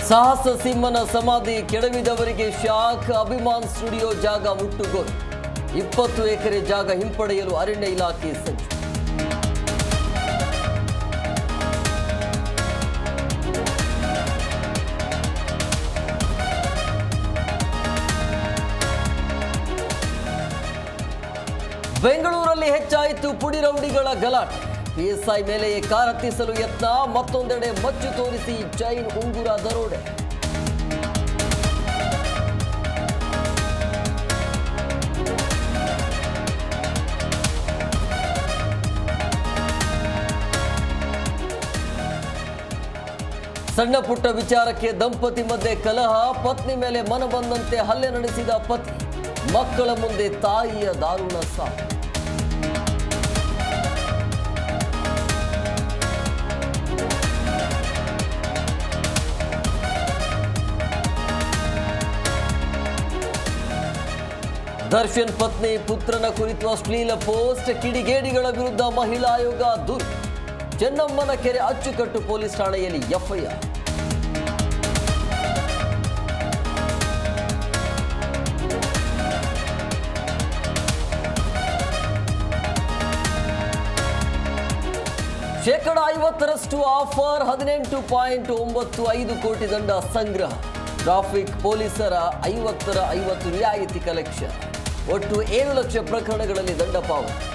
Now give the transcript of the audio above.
ಸಾಹಸ ಸಿಂಹನ ಸಮಾಧಿ ಕೆಡವಿದವರಿಗೆ ಶಾಕ್. ಅಭಿಮಾನ್ ಸ್ಟುಡಿಯೋ ಜಾಗ ಮುಟ್ಟುಗೋಲು. 20 ಎಕರೆ ಜಾಗ ಹಿಂಪಡೆಯಲು ಅರಣ್ಯ ಇಲಾಖೆ ಸಜ್ಜು. ಬೆಂಗಳೂರಲ್ಲಿ ಹೆಚ್ಚಾಯಿತು ಪುಡಿ ರೌಡಿಗಳ ಗಲಾಟೆ. ಪಿಎಸ್ಐ ಮೇಲೆಯೇ ಕಾರ್ ಹತ್ತಿಸಲು ಯತ್ನ. ಮತ್ತೊಂದೆಡೆ ಮಚ್ಚು ತೋರಿಸಿ ಚೈನ್ ಉಂಗುರ ದರೋಡೆ. ಸಣ್ಣ ಪುಟ್ಟ ವಿಚಾರಕ್ಕೆ ದಂಪತಿ ಮಧ್ಯೆ ಕಲಹ. ಪತ್ನಿ ಮೇಲೆ ಮನಬಂದಂತೆ ಹಲ್ಲೆ ನಡೆಸಿದ ಪತಿ. ಮಕ್ಕಳ ಮುಂದೆ ತಾಯಿಯ ದಾರುಣ ಸಾವು. ದರ್ಶನ್ ಪತ್ನಿ ಪುತ್ರನ ಕುರಿತು ಅಶ್ಲೀಲ ಪೋಸ್ಟ್. ಕಿಡಿಗೇಡಿಗಳ ವಿರುದ್ಧ ಮಹಿಳಾ ಆಯೋಗ ದೂರು. ಚೆನ್ನಮ್ಮನ ಕೆರೆ ಅಚ್ಚುಕಟ್ಟು ಪೊಲೀಸ್ ಠಾಣೆಯಲ್ಲಿ ಎಫ್ಐಆರ್. ಶೇಕಡ 50ರಷ್ಟು ಆಫರ್. 18.95 ಕೋಟಿ ದಂಡ ಸಂಗ್ರಹ. ಟ್ರಾಫಿಕ್ ಪೊಲೀಸರ 50 ರಿಯಾಯಿತಿ ಕಲೆಕ್ಷನ್. ಒಟ್ಟು 7 ಲಕ್ಷ ಪ್ರಕರಣಗಳಲ್ಲಿ ದಂಡ ಪಾವತಿ.